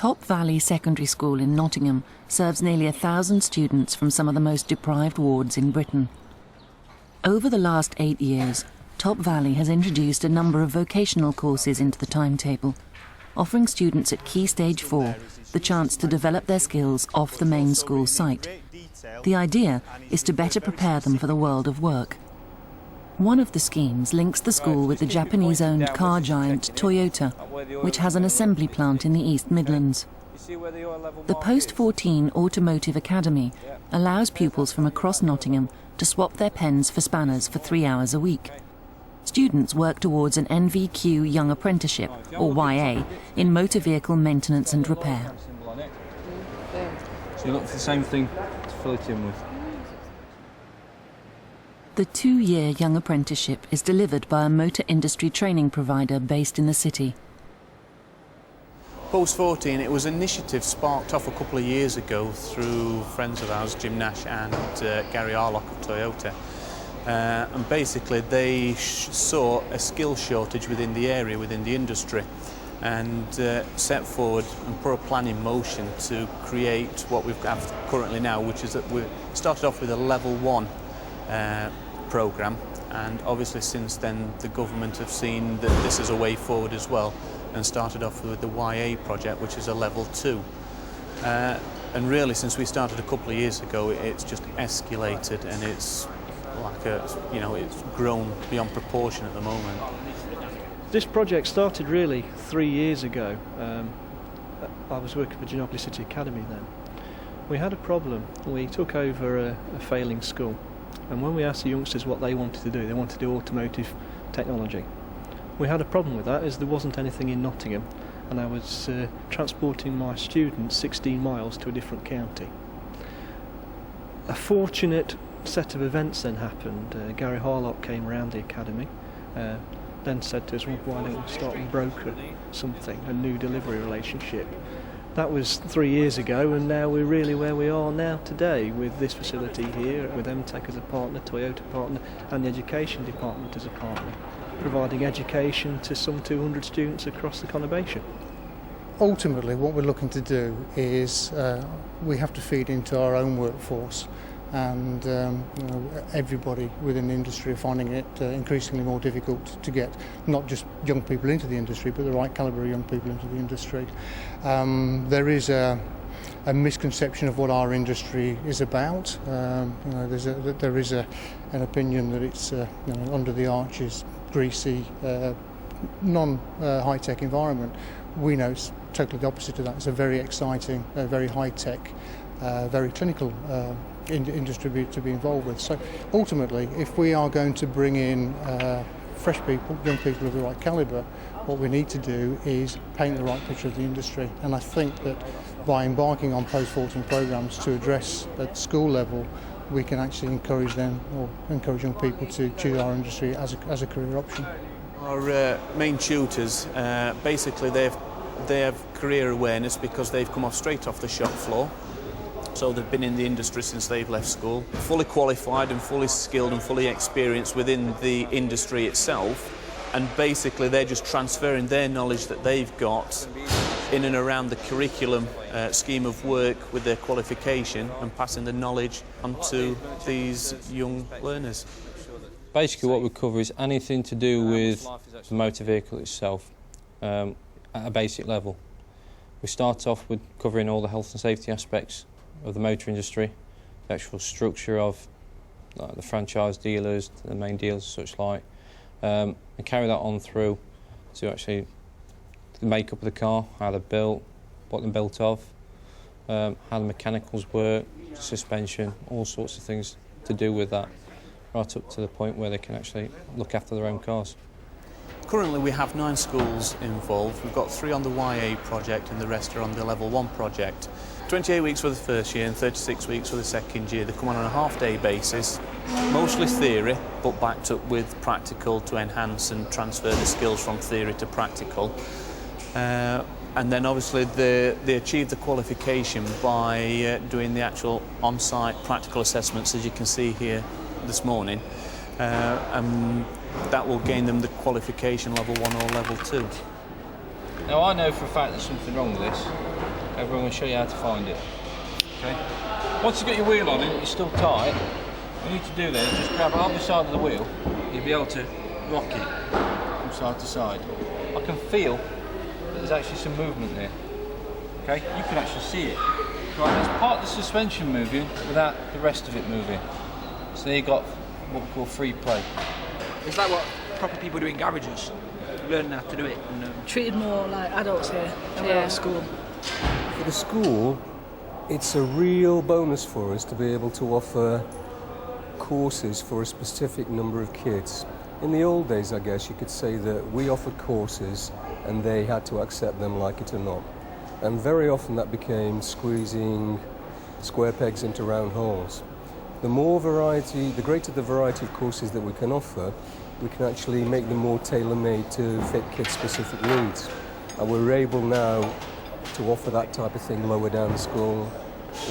Top Valley Secondary School in Nottingham serves nearly 1,000 students from some of the most deprived wards in Britain. Over the last 8 years, Top Valley has introduced a number of vocational courses into the timetable, offering students at Key Stage 4 the chance to develop their skills off the main school site. The idea is to better prepare them for the world of work. One of the schemes links the school with the Japanese-owned car giant Toyota, which has an assembly plant in the East Midlands. The Post-14 Automotive Academy allows pupils from across Nottingham to swap their pens for spanners for 3 hours a week. Students work towards an NVQ Young Apprenticeship, or YA, in motor vehicle maintenance and repair. So you look for the same thing to fill it in with. The 2-year Young Apprenticeship is delivered by a motor industry training provider based in the city. Post-14, it was an initiative sparked off a couple of years ago through friends of ours, Jim Nash and Gary Arlock of Toyota. And basically they saw a skill shortage within the area, within the industry, and set forward and put a plan in motion to create what we've got currently now, which is that we started off with a level 1 programme, and obviously since then the government have seen that this is a way forward as well and started off with the YA project, which is a level 2. And really since we started a couple of years ago, it's just escalated, and it's like it's grown beyond proportion at the moment. This project started really 3 years ago. I was working for Ginobili City Academy then. We had a problem. We took over a failing school, and when we asked the youngsters what they wanted to do, they wanted to do automotive technology. We had a problem with that as there wasn't anything in Nottingham, and I was transporting my students 16 miles to a different county. A fortunate set of events then happened. Gary Harlock came around the academy, then said to us, well, why don't we start and broker something, a new delivery relationship. That was 3 years ago, and now we're really where we are now today, with this facility here, with MTech as a partner, Toyota partner, and the education department as a partner, providing education to some 200 students across the conurbation. Ultimately, what we're looking to do is we have to feed into our own workforce, and everybody within the industry are finding it increasingly more difficult to get not just young people into the industry, but the right calibre of young people into the industry. There is a misconception of what our industry is about. There is an opinion that it's under the arches, greasy, non-high-tech environment. We know it's totally the opposite of that. It's a very exciting, very high-tech, very clinical industry to be involved with. So ultimately, if we are going to bring in fresh people, young people of the right calibre, what we need to do is paint the right picture of the industry. And I think that by embarking on post-14 programmes to address at school level, we can actually encourage them, or encourage young people to choose our industry as a career option. Our main tutors, basically they have career awareness because they've come straight off the shop floor. So they've been in the industry since they've left school, fully qualified and fully skilled and fully experienced within the industry itself, and basically they're just transferring their knowledge that they've got in and around the curriculum scheme of work with their qualification, and passing the knowledge on to these young learners. Basically what we cover is anything to do with the motor vehicle itself at a basic level. We start off with covering all the health and safety aspects of the motor industry, the actual structure of the franchise dealers, the main dealers, such like, and carry that on through to actually the makeup of the car, how they're built, what they're built of, how the mechanicals work, suspension, all sorts of things to do with that, right up to the point where they can actually look after their own cars. Currently we have 9 schools involved. We've got 3 on the YA project and the rest are on the level 1 project. 28 weeks for the first year and 36 weeks for the second year. They come on a half-day basis, mostly theory, but backed up with practical to enhance and transfer the skills from theory to practical. And then obviously they achieve the qualification by doing the actual on-site practical assessments, as you can see here this morning. And that will gain them the qualification level 1 or level 2. Now I know for a fact there's something wrong with this. Everyone will show you how to find it. Okay. Once you've got your wheel on and it's still tight, what you need to do then is just grab either side of the wheel. You'll be able to rock it from side to side. I can feel that there's actually some movement there. Okay, you can actually see it. Right, there's part of the suspension moving without the rest of it moving. So there you got what we call free play. It's like what proper people do in garages, learning how to do it. And, treated more like adults here than we're at school. For the school, it's a real bonus for us to be able to offer courses for a specific number of kids. In the old days, I guess you could say that we offered courses and they had to accept them like it or not. And very often that became squeezing square pegs into round holes. The more variety, the greater the variety of courses that we can offer, we can actually make them more tailor-made to fit kids' specific needs. And we're able now to offer that type of thing lower down the school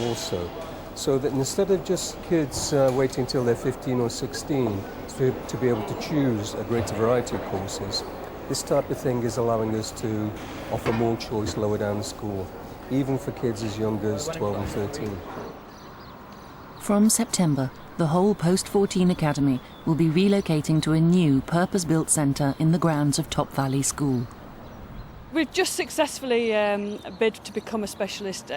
also. So that instead of just kids waiting till they're 15 or 16 to be able to choose a greater variety of courses, this type of thing is allowing us to offer more choice lower down the school, even for kids as young as 12 and 13. From September, the whole Post-14 Academy will be relocating to a new purpose-built centre in the grounds of Top Valley School. We've just successfully bid to become a specialist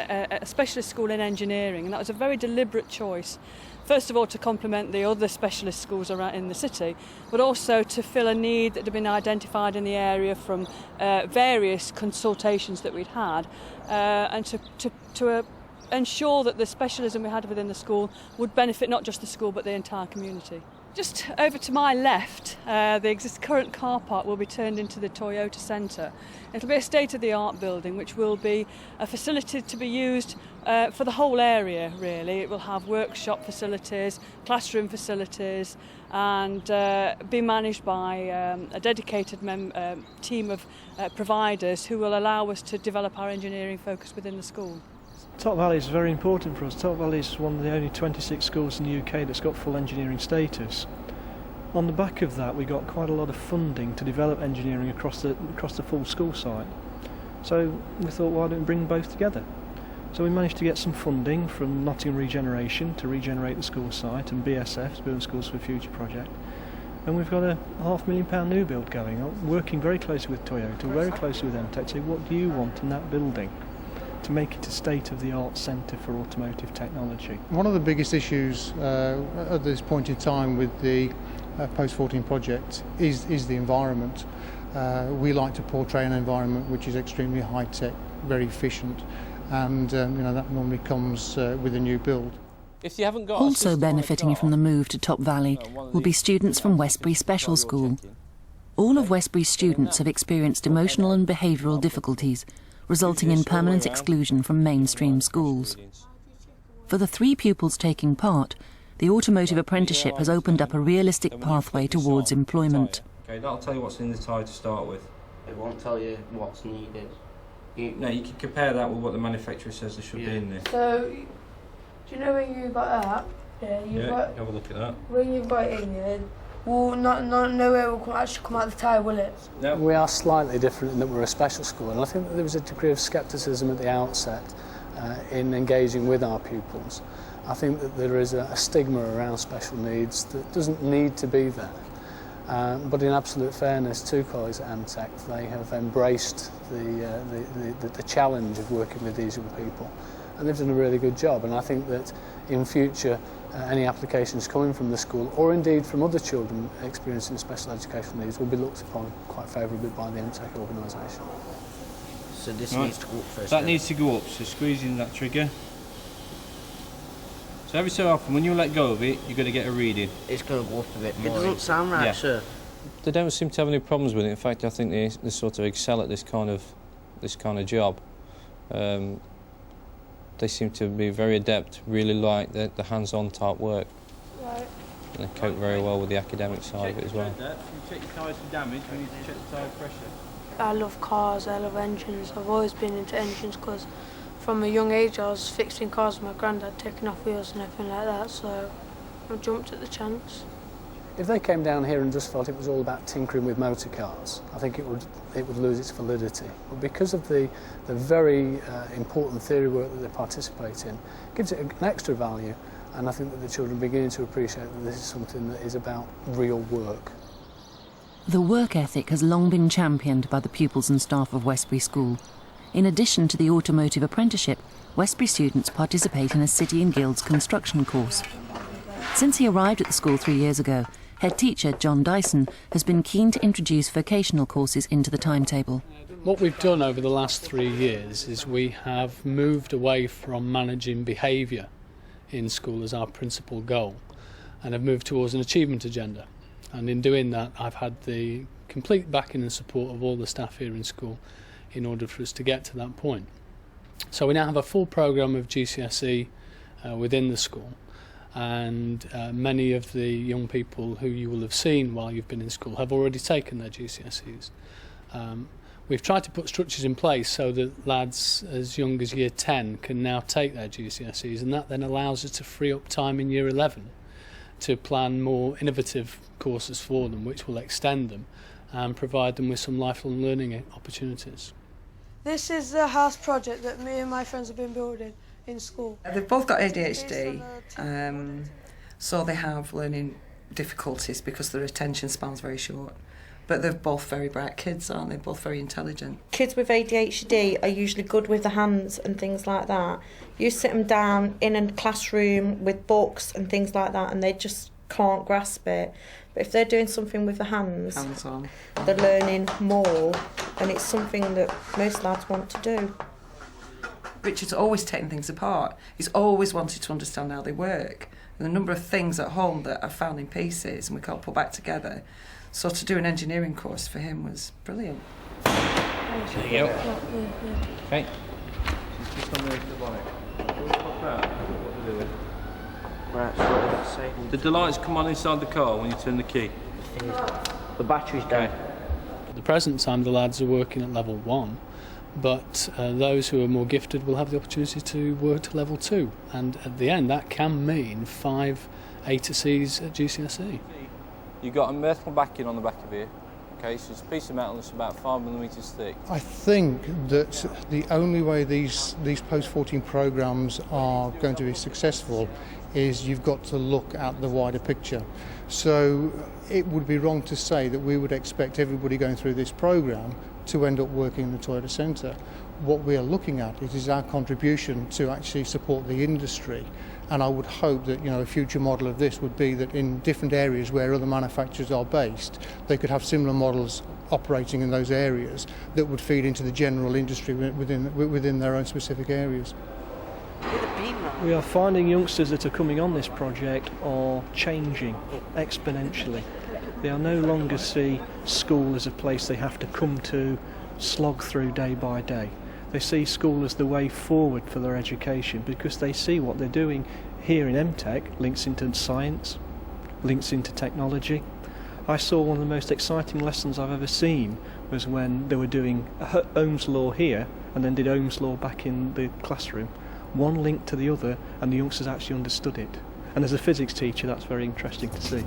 school in engineering, and that was a very deliberate choice. First of all, to complement the other specialist schools around in the city, but also to fill a need that had been identified in the area from various consultations that we'd had, and to ensure that the specialism we had within the school would benefit not just the school but the entire community. Just over to my left, the current car park will be turned into the Toyota Centre. It'll be a state-of-the-art building which will be a facility to be used for the whole area, really. It will have workshop facilities, classroom facilities, and be managed by a dedicated team of providers who will allow us to develop our engineering focus within the school. Top Valley is very important for us. Top Valley is one of the only 26 schools in the UK that's got full engineering status. On the back of that, we got quite a lot of funding to develop engineering across the full school site. So we thought, why don't we bring both together? So we managed to get some funding from Nottingham Regeneration to regenerate the school site, and BSF, Building Schools for the Future project. And we've got a £500,000 new build going on, working very closely with Toyota, very closely with MTech, to say, what do you want in that building to make it a state-of-the-art centre for automotive technology? One of the biggest issues at this point in time with the Post-14 project is the environment. We like to portray an environment which is extremely high-tech, very efficient, and that normally comes with a new build. If you haven't got also benefiting from the move to Top Valley will be students from Westbury Special School. All of Westbury's students have experienced emotional and behavioural difficulties, resulting in permanent exclusion from mainstream schools. For the 3 pupils taking part, the automotive apprenticeship has opened up a realistic pathway towards employment. Okay, that'll tell you what's in the tyre to start with. It won't tell you what's needed. No, you can compare that with what the manufacturer says there should be in there. So, do you know when you've got that? Have a look at that. When you've got it in there, well, nowhere will actually come out the tyre, will it? No. We are slightly different in that we're a special school, and I think that there was a degree of scepticism at the outset in engaging with our pupils. I think that there is a stigma around special needs that doesn't need to be there. But in absolute fairness to colleagues at MTech, they have embraced the challenge of working with these young people, and they've done a really good job. And I think that in future, any applications coming from the school, or indeed from other children experiencing special educational needs, will be looked upon quite favourably by the MTech organisation. So this needs to go up first. That needs to go up, so squeezing that trigger. So every so often, when you let go of it, you're going to get a reading. It's going to go up a bit more. It doesn't sound right, sir. They don't seem to have any problems with it. In fact, I think they sort of excel at this kind of job. They seem to be very adept, really like the hands-on type work. Right. And they cope very well with the academic side of it as well. If you check your tyres for damage, we need to check the tyre pressure. I love cars, I love engines. I've always been into engines because from a young age I was fixing cars with my granddad, taking off wheels and everything like that, so I jumped at the chance. If they came down here and just felt it was all about tinkering with motor cars, I think it would lose its validity. But because of the very important theory work that they participate in, it gives it an extra value, and I think that the children are beginning to appreciate that this is something that is about real work. The work ethic has long been championed by the pupils and staff of Westbury School. In addition to the automotive apprenticeship, Westbury students participate in a City and Guilds construction course. Since he arrived at the school 3 years ago, head teacher John Dyson has been keen to introduce vocational courses into the timetable. What we've done over the last 3 years is we have moved away from managing behaviour in school as our principal goal and have moved towards an achievement agenda. And in doing that, I've had the complete backing and support of all the staff here in school in order for us to get to that point. So we now have a full programme of GCSE within the school, and many of the young people who you will have seen while you've been in school have already taken their GCSEs. We've tried to put structures in place so that lads as young as year 10 can now take their GCSEs, and that then allows us to free up time in year 11 to plan more innovative courses for them, which will extend them and provide them with some lifelong learning opportunities. This is the house project that me and my friends have been building in school. They've both got ADHD, so they have learning difficulties because their attention span's very short. But they're both very bright kids, aren't they? Both very intelligent. Kids with ADHD are usually good with the hands and things like that. You sit them down in a classroom with books and things like that and they just can't grasp it. But if they're doing something with the hands, hands-on, they're learning more, and it's something that most lads want to do. Richard's always taken things apart. He's always wanted to understand how they work. And the number of things at home that are found in pieces and we can't put back together. So to do an engineering course for him was brilliant. There you go. Okay. Right, so what does it say? Did the lights come on inside the car when you turn the key? The battery's down. At the present time, the lads are working at level 1, but those who are more gifted will have the opportunity to work to level 2, and at the end that can mean 5 A to C's at GCSE. You've got a metal backing on the back of here. Okay, so it's a piece of metal that's about 5mm thick. I think that the only way these post-14 programmes are going to be successful is you've got to look at the wider picture. So it would be wrong to say that we would expect everybody going through this programme to end up working in the Toyota Centre. What we are looking at is our contribution to actually support the industry. And I would hope that a future model of this would be that in different areas where other manufacturers are based, they could have similar models operating in those areas that would feed into the general industry within their own specific areas. We are finding youngsters that are coming on this project are changing exponentially. They are no longer see school as a place they have to come to, slog through day by day. They see school as the way forward for their education because they see what they're doing here in MTech links into science, links into technology. I saw one of the most exciting lessons I've ever seen was when they were doing Ohm's law here and then did Ohm's law back in the classroom. One linked to the other and the youngsters actually understood it. And as a physics teacher, that's very interesting to see.